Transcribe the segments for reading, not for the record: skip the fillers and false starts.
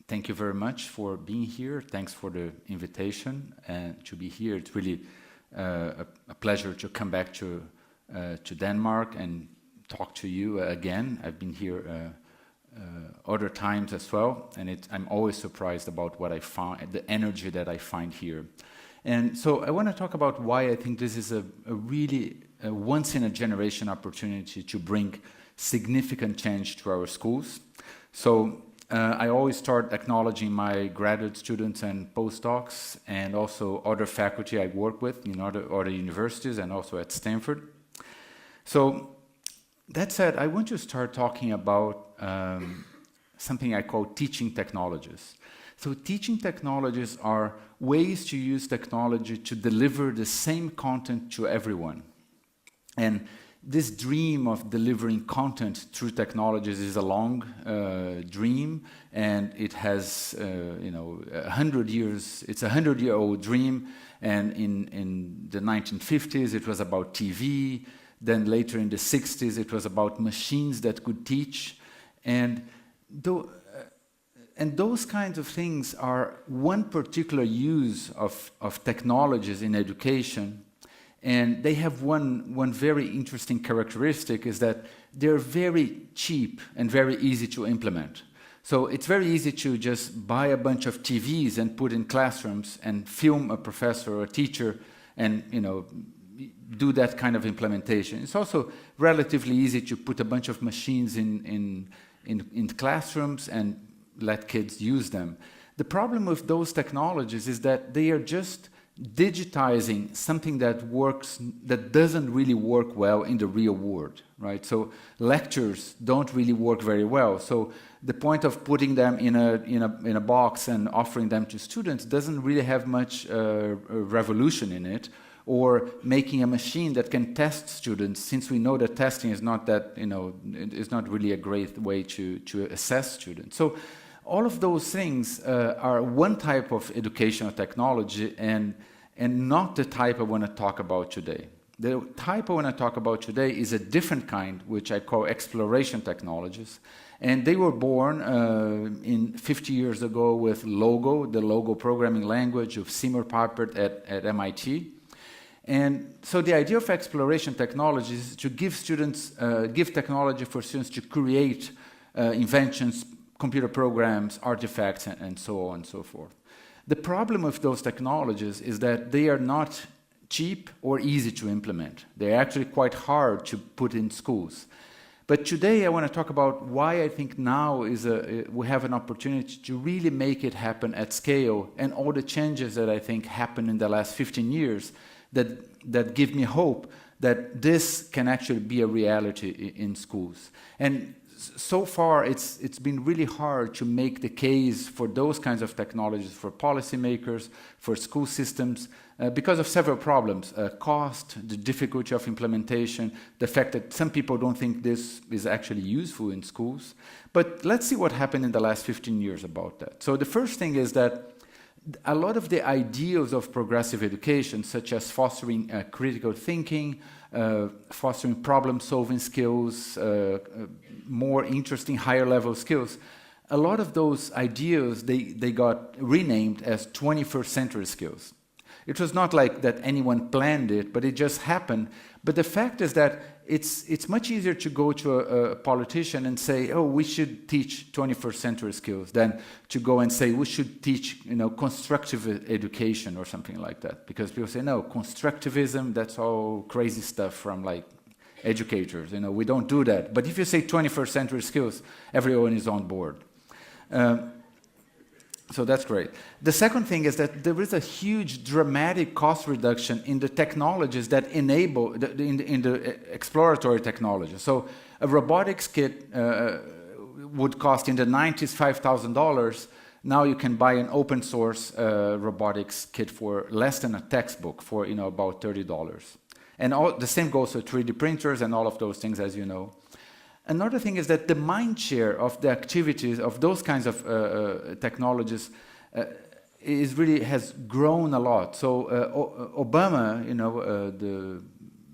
thank you very much for being here. Thanks for the invitation and to be here. It's really a pleasure to come back to Denmark and talk to you again. I've been here other times as well, and I'm always surprised about what I find, the energy that I find here. And so I want to talk about why I think this is a really once-in-a-generation opportunity to bring significant change to our schools. So I always start acknowledging my graduate students and postdocs, and also other faculty I work with in other universities and also at Stanford. So that said, I want to start talking about something I call teaching technologies. So teaching technologies are ways to use technology to deliver the same content to everyone. And this dream of delivering content through technologies is a long dream, and it has, 100 years. It's a 100-year-old dream. And in the 1950s, it was about TV. Then later in the 60s, it was about machines that could teach. And those kinds of things are one particular use of technologies in education. And they have one very interesting characteristic, is that they're very cheap and very easy to implement. So it's very easy to just buy a bunch of TVs and put in classrooms and film a professor or a teacher and do that kind of implementation. It's also relatively easy to put a bunch of machines in classrooms and let kids use them. The problem with those technologies is that they are just digitizing something that doesn't really work well in the real world, right? So lectures don't really work very well. So the point of putting them in a box and offering them to students doesn't really have much revolution in it. Or making a machine that can test students, since we know that testing is not that, is not really a great way to assess students. So all of those things are one type of educational technology and not the type I want to talk about today. The type I want to talk about today is a different kind, which I call exploration technologies. And they were born 50 years ago with Logo, the Logo programming language of Seymour Papert at MIT. And so the idea of exploration technology is to give technology for students to create inventions, computer programs, artifacts, and so on and so forth. The problem with those technologies is that they are not cheap or easy to implement. They're actually quite hard to put in schools. But today I want to talk about why I think now we have an opportunity to really make it happen at scale, and all the changes that I think happened in the last 15 years that give me hope that this can actually be a reality in schools. And so far, it's been really hard to make the case for those kinds of technologies for policymakers, for school systems, because of several problems. Cost, the difficulty of implementation, the fact that some people don't think this is actually useful in schools. But let's see what happened in the last 15 years about that. So the first thing is that a lot of the ideals of progressive education, such as fostering critical thinking, fostering problem-solving skills, more interesting higher-level skills, a lot of those ideals, they got renamed as 21st century skills. It was not like that anyone planned it, but it just happened. But the fact is that it's much easier to go to a politician and say, oh, we should teach 21st century skills, than to go and say we should teach constructive education or something like that. Because people say, no, constructivism, that's all crazy stuff from like educators. We don't do that. But if you say 21st century skills, everyone is on board. So that's great. The second thing is that there is a huge dramatic cost reduction in the technologies that enable, in the exploratory technology. So a robotics kit would cost in the 90s $5,000. Now you can buy an open source robotics kit for less than a textbook, for about $30. And the same goes for 3D printers and all of those things, as you know. Another thing is that the mind share of the activities of those kinds of technologies has grown a lot. So Obama, the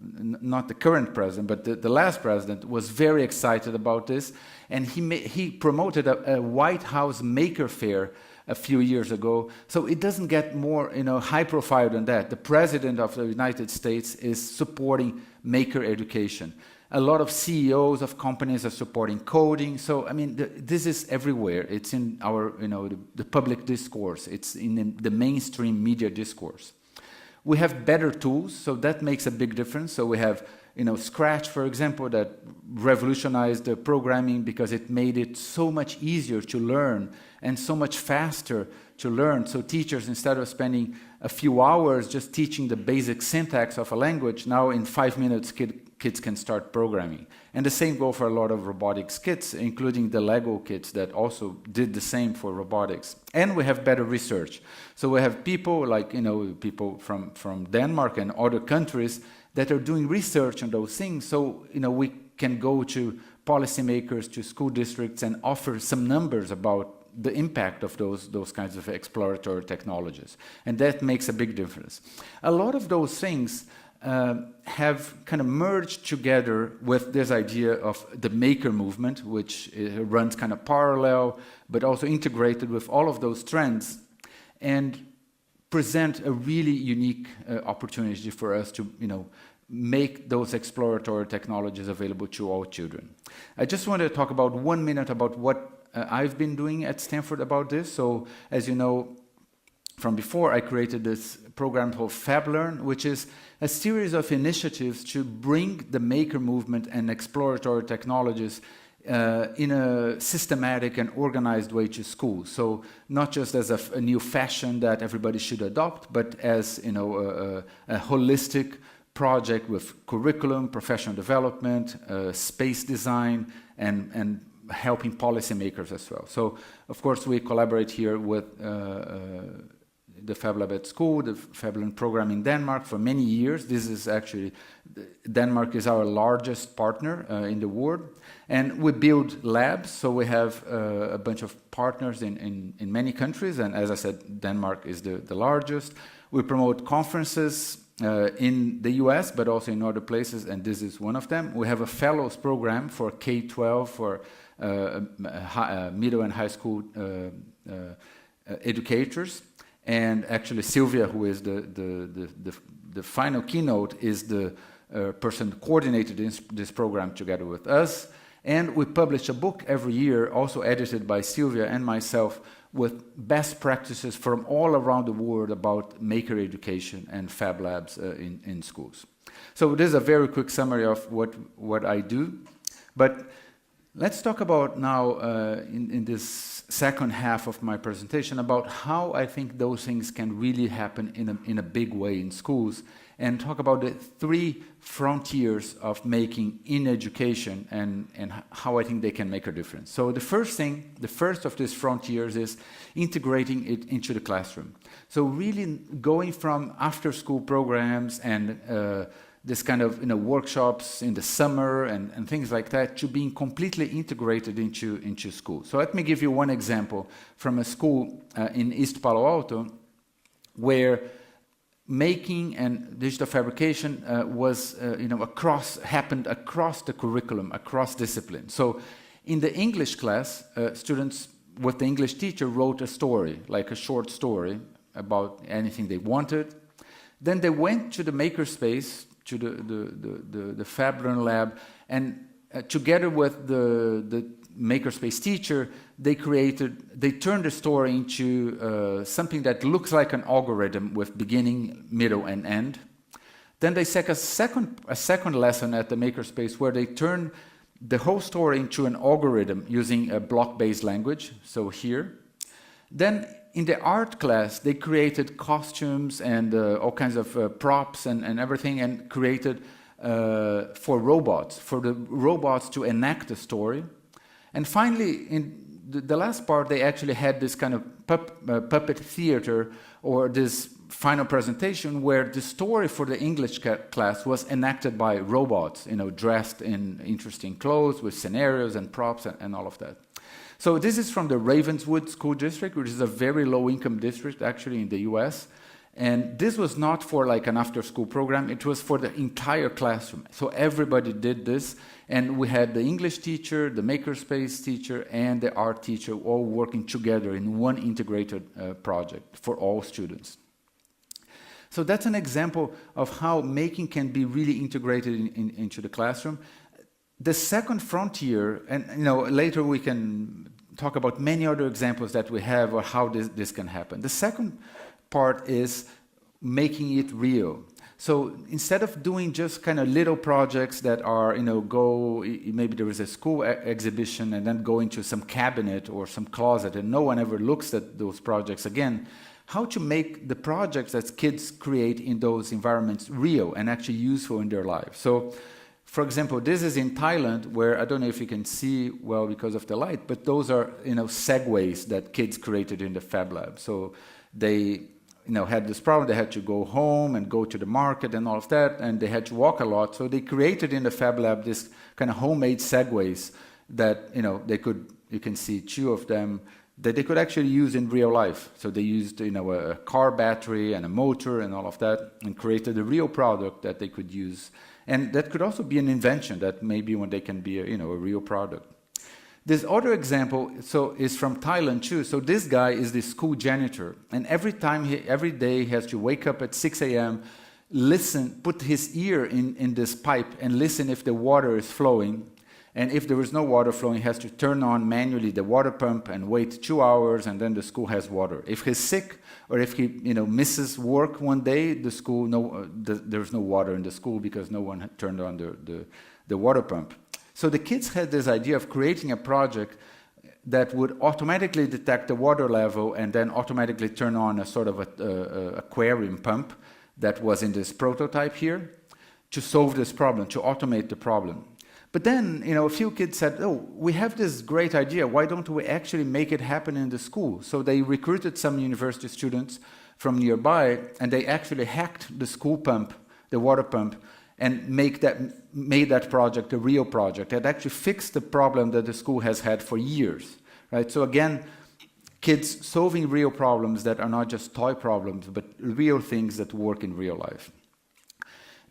not the current president, but the last president, was very excited about this, and he promoted a White House Maker Fair a few years ago. So it doesn't get more, high profile than that. The president of the United States is supporting maker education. A lot of CEOs of companies are supporting coding. So, I mean, this is everywhere. It's in our, the public discourse. It's in the mainstream media discourse. We have better tools, so that makes a big difference. So we have, Scratch, for example, that revolutionized the programming because it made it so much easier to learn and so much faster to learn. So teachers, instead of spending a few hours just teaching the basic syntax of a language, now in 5 minutes, kids can start programming. And the same goes for a lot of robotics kits, including the Lego kits that also did the same for robotics. And we have better research. So we have people like, people from Denmark and other countries that are doing research on those things. So, we can go to policymakers, to school districts, and offer some numbers about the impact of those kinds of exploratory technologies. And that makes a big difference. A lot of those things have kind of merged together with this idea of the maker movement, which runs kind of parallel, but also integrated with all of those trends, and present a really unique opportunity for us to, make those exploratory technologies available to all children. I just want to talk about 1 minute about what I've been doing at Stanford about this. So, as you know from before, I created this program called FabLearn, which is a series of initiatives to bring the maker movement and exploratory technologies in a systematic and organized way to schools. So not just as a new fashion that everybody should adopt, but as a holistic project with curriculum, professional development, space design, and helping policymakers as well. So, of course, we collaborate here with the FabLab at School, the FabLearn program in Denmark for many years. This is actually, Denmark is our largest partner in the world. And we build labs, so we have a bunch of partners in many countries, and as I said, Denmark is the largest. We promote conferences in the US, but also in other places, and this is one of them. We have a fellows program for K-12, for middle and high school educators. And actually Sylvia, who is the final keynote, is the person who coordinated this program together with us. And we publish a book every year, also edited by Sylvia and myself, with best practices from all around the world about maker education and Fab Labs in schools. So this is a very quick summary of what I do. But let's talk about now, in this second half of my presentation, about how I think those things can really happen in a big way in schools, and talk about the 3 frontiers of making in education and how I think they can make a difference. So the first of these frontiers is integrating it into the classroom. So really going from after-school programs and this kind of workshops in the summer and things like that, to being completely integrated into school. So let me give you one example from a school in East Palo Alto, where making and digital fabrication happened across the curriculum, across disciplines. So in the English class, students with the English teacher wrote a story, like a short story about anything they wanted. Then they went to the makerspace, to the FabLearn lab, and together with the makerspace teacher, they turned the story into something that looks like an algorithm with beginning, middle, and end. Then they take a second lesson at the makerspace where they turn the whole story into an algorithm using a block-based language, so here. Then in the art class, they created costumes and all kinds of props and everything, and created for the robots to enact the story. And finally, in the last part, they actually had this kind of puppet theater, or this final presentation where the story for the English class was enacted by robots, dressed in interesting clothes with scenarios and props and all of that. So this is from the Ravenswood School District, which is a very low-income district, actually, in the US. And this was not for like an after-school program, it was for the entire classroom. So everybody did this, and we had the English teacher, the makerspace teacher, and the art teacher all working together in one integrated project for all students. So that's an example of how making can be really integrated into the classroom. The second frontier, and later we can talk about many other examples that we have or how this can happen. The second part is making it real. So instead of doing just kind of little projects that are, maybe there is a school exhibition and then go into some cabinet or some closet and no one ever looks at those projects again, how to make the projects that kids create in those environments real and actually useful in their lives. So, for example, this is in Thailand, where I don't know if you can see well because of the light, but those are segways that kids created in the Fab Lab. So they had this problem. They had to go home and go to the market and all of that, and they had to walk a lot. So they created in the Fab Lab this kind of homemade segways that they could. You can see two of them that they could actually use in real life. So they used a car battery and a motor and all of that, and created a real product that they could use. And that could also be an invention that maybe one day can be a real product. This other example is from Thailand too. So this guy is the school janitor, and every day he has to wake up at 6 a.m., listen, put his ear in this pipe and listen if the water is flowing. And if there is no water flowing, he has to turn on manually the water pump and wait 2 hours, and then the school has water. If he's sick or if he misses work one day, the school there's no water in the school because no one had turned on the water pump. So the kids had this idea of creating a project that would automatically detect the water level and then automatically turn on a sort of aquarium pump that was in this prototype here to solve this problem, to automate the problem. But then, a few kids said, oh, we have this great idea. Why don't we actually make it happen in the school? So they recruited some university students from nearby, and they actually hacked the school pump, the water pump, and made that project a real project. It actually fixed the problem that the school has had for years, right? So again, kids solving real problems that are not just toy problems, but real things that work in real life.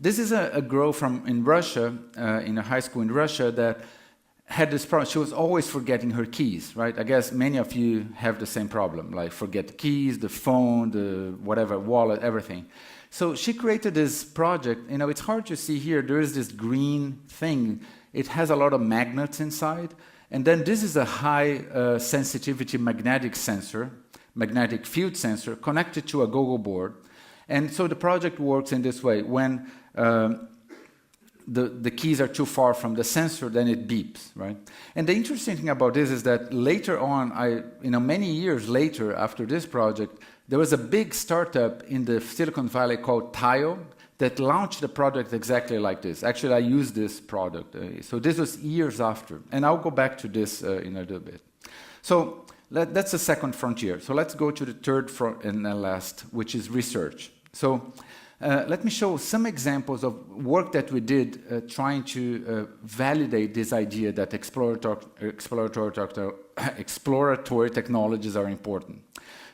This is a girl in Russia, in a high school in Russia, that had this problem. She was always forgetting her keys, right? I guess many of you have the same problem, like forget the keys, the phone, the whatever, wallet, everything. So she created this project. It's hard to see here. There is this green thing. It has a lot of magnets inside. And then this is a high sensitivity magnetic field sensor connected to a Google board. And so the project works in this way. When the keys are too far from the sensor, then it beeps, right? And the interesting thing about this is that later on, many years later after this project, there was a big startup in the Silicon Valley called Tile that launched a product exactly like this. Actually, I used this product. So this was years after. And I'll go back to this in a little bit. So that's the second frontier. So let's go to the third and last, which is research. So let me show some examples of work that we did trying to validate this idea that exploratory technologies are important.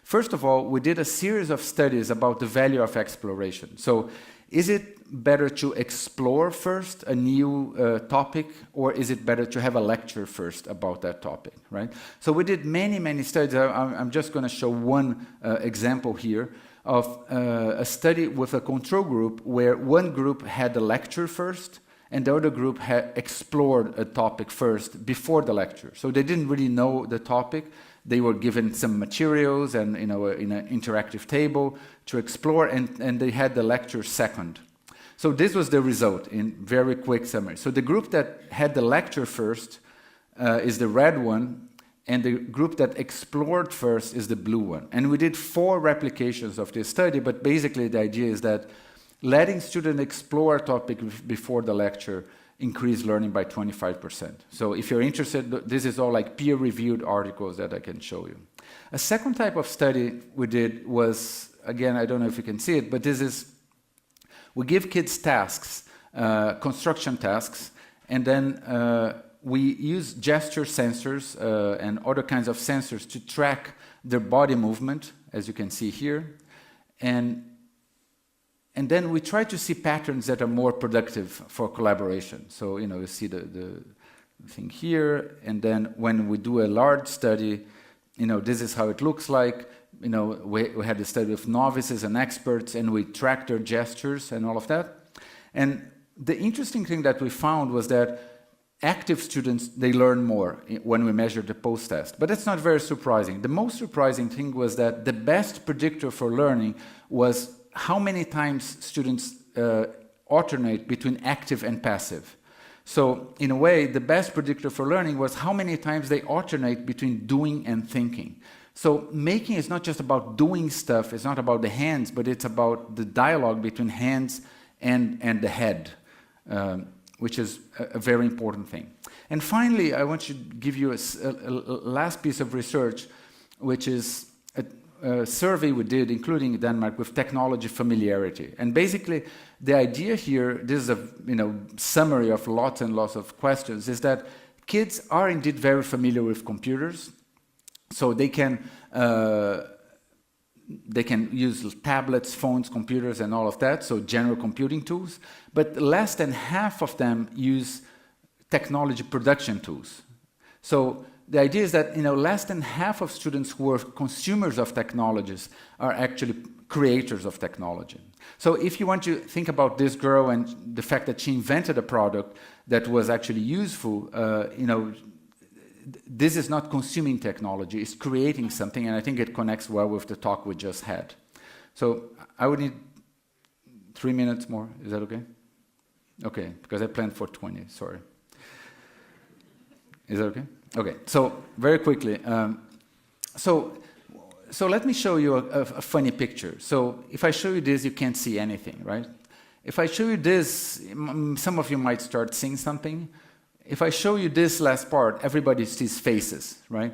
First of all, we did a series of studies about the value of exploration. So is it better to explore first a new topic, or is it better to have a lecture first about that topic, right? So we did many, many studies. I'm just going to show one example here of a study with a control group where one group had the lecture first and the other group had explored a topic first before the lecture. So they didn't really know the topic. They were given some materials and in an interactive table to explore, and they had the lecture second. So this was the result in very quick summary. So the group that had the lecture first is the red one, and the group that explored first is the blue one. And we did 4 replications of this study, but basically the idea is that letting students explore a topic before the lecture increase learning by 25%. So if you're interested, this is all like peer-reviewed articles that I can show you. A second type of study we did was, again, I don't know if you can see it, but this is, we give kids tasks, construction tasks, and then we use gesture sensors and other kinds of sensors to track their body movement, as you can see here. And and then we try to see patterns that are more productive for collaboration. So, you see the thing here, and then when we do a large study, this is how it looks like. We had a study of novices and experts, and we tracked their gestures and all of that. And the interesting thing that we found was that active students, they learn more when we measure the post-test. But that's not very surprising. The most surprising thing was that the best predictor for learning was how many times students alternate between active and passive. So, in a way, the best predictor for learning was how many times they alternate between doing and thinking. So, making is not just about doing stuff, it's not about the hands, but it's about the dialogue between hands and the head. Which is a very important thing. And finally, I want to give you a last piece of research, which is a survey we did, including Denmark, with technology familiarity. And basically, the idea here, this is a summary of lots and lots of questions, is that kids are indeed very familiar with computers, so they can use tablets, phones, computers, and all of that, so general computing tools, but less than half of them use technology production tools. So the idea is that less than half of students who are consumers of technologies are actually creators of technology. So if you want to think about this girl and the fact that she invented a product that was actually useful, this is not consuming technology, it's creating something, and I think it connects well with the talk we just had. So I would need 3 minutes more, is that okay? Okay, because I planned for 20, sorry. Is that okay? Okay, so very quickly, so let me show you a funny picture. So if I show you this, you can't see anything, right? If I show you this, some of you might start seeing something. If I show you this last part, everybody sees faces, right?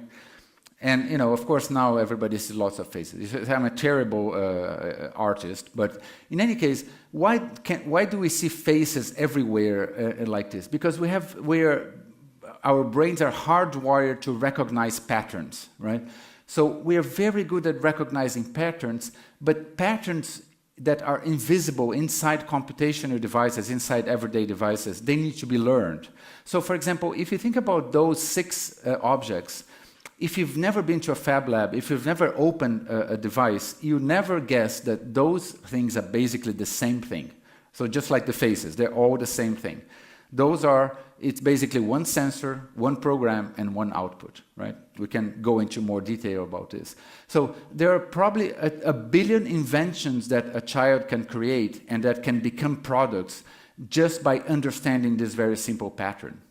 And, of course, now everybody sees lots of faces. I'm a terrible artist, but in any case, why do we see faces everywhere like this? Because our brains are hardwired to recognize patterns, right? So we are very good at recognizing patterns, but patterns that are invisible inside computational devices, inside everyday devices, they need to be learned. So, for example, if you think about those 6 objects, if you've never been to a fab lab, if you've never opened a device, you never guess that those things are basically the same thing. So just like the faces, they're all the same thing. It's basically one sensor, one program, and one output, right? We can go into more detail about this. So there are probably a billion inventions that a child can create and that can become products just by understanding this very simple pattern.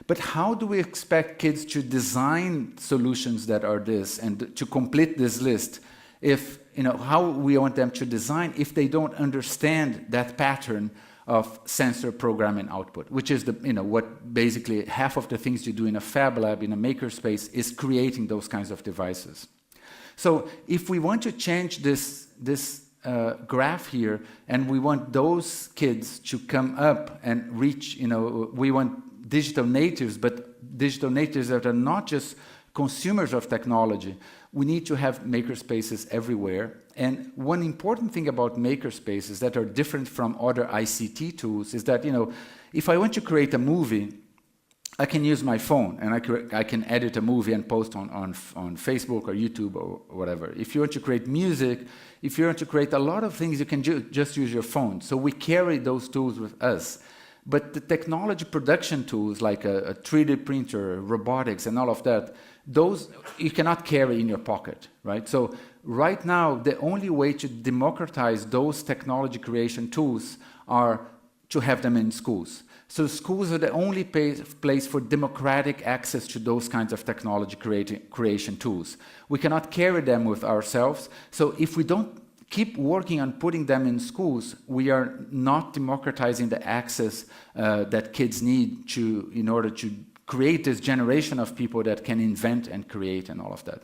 But how do we expect kids to design solutions that are this and to complete this list if, how we want them to design if they don't understand that pattern of sensor, program, and output, which is what basically half of the things you do in a fab lab, in a makerspace, is creating those kinds of devices. So if we want to change this graph here, and we want those kids to come up and reach, we want digital natives, but digital natives that are not just consumers of technology, we need to have makerspaces everywhere. And one important thing about makerspaces that are different from other ICT tools is that, if I want to create a movie, I can use my phone and I can edit a movie and post on Facebook or YouTube or whatever. If you want to create music, if you want to create a lot of things, you can just use your phone. So we carry those tools with us. But the technology production tools like a 3D printer, robotics, and all of that, those you cannot carry in your pocket, right? So right now, the only way to democratize those technology creation tools are to have them in schools. So schools are the only place for democratic access to those kinds of technology creation tools. We cannot carry them with ourselves. So if we don't keep working on putting them in schools, we are not democratizing the access that kids need in order to create this generation of people that can invent and create and all of that.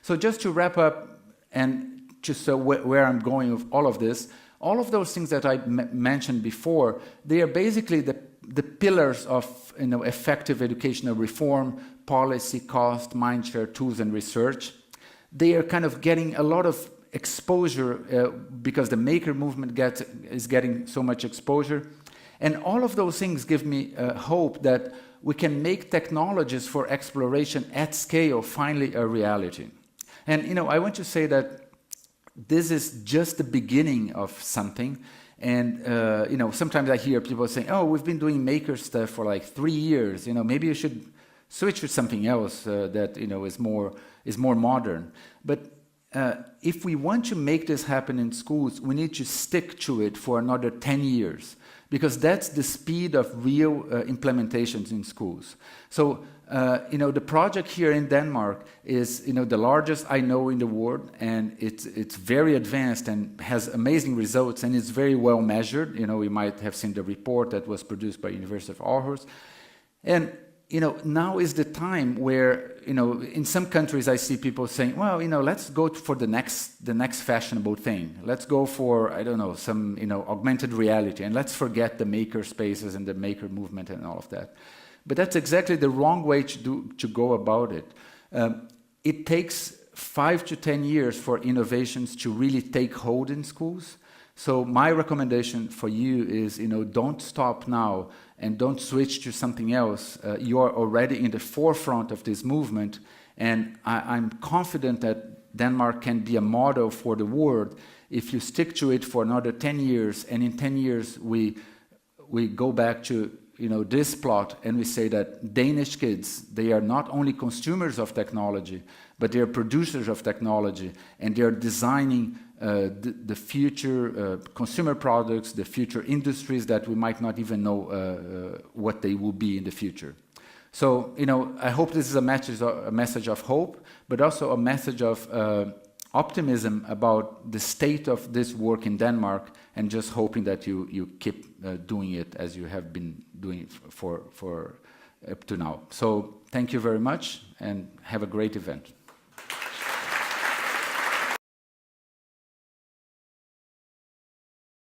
So just to wrap up and just so where I'm going with all of this, all of those things that I mentioned before, they are basically the pillars of effective educational reform, policy, cost, mindshare, tools, and research. They are kind of getting a lot of exposure because the maker movement is getting so much exposure. And all of those things give me hope that we can make technologies for exploration at scale finally a reality. And I want to say that this is just the beginning of something. And sometimes I hear people saying, "Oh, we've been doing maker stuff for like 3 years. Maybe you should switch to something else that is more modern." But if we want to make this happen in schools, we need to stick to it for another 10 years, because that's the speed of real implementations in schools. So, the project here in Denmark is, the largest I know in the world, and it's very advanced and has amazing results, and it's very well measured. You might have seen the report that was produced by University of Aarhus. And now is the time where, in some countries I see people saying, well, let's go for the next fashionable thing. Let's go for, I don't know, some, augmented reality, and let's forget the maker spaces and the maker movement and all of that. But that's exactly the wrong way to go about it. It takes 5 to 10 years for innovations to really take hold in schools. So my recommendation for you is, don't stop now and don't switch to something else. You're already in the forefront of this movement, and I'm confident that Denmark can be a model for the world if you stick to it for another 10 years, and in 10 years we go back to this plot, and we say that Danish kids, they are not only consumers of technology, but they are producers of technology, and they are designing the future consumer products, the future industries that we might not even know what they will be in the future. So, I hope this is a message of hope, but also a message of optimism about the state of this work in Denmark, and just hoping that you keep doing it as you have been doing it for up to now. So thank you very much, and have a great event.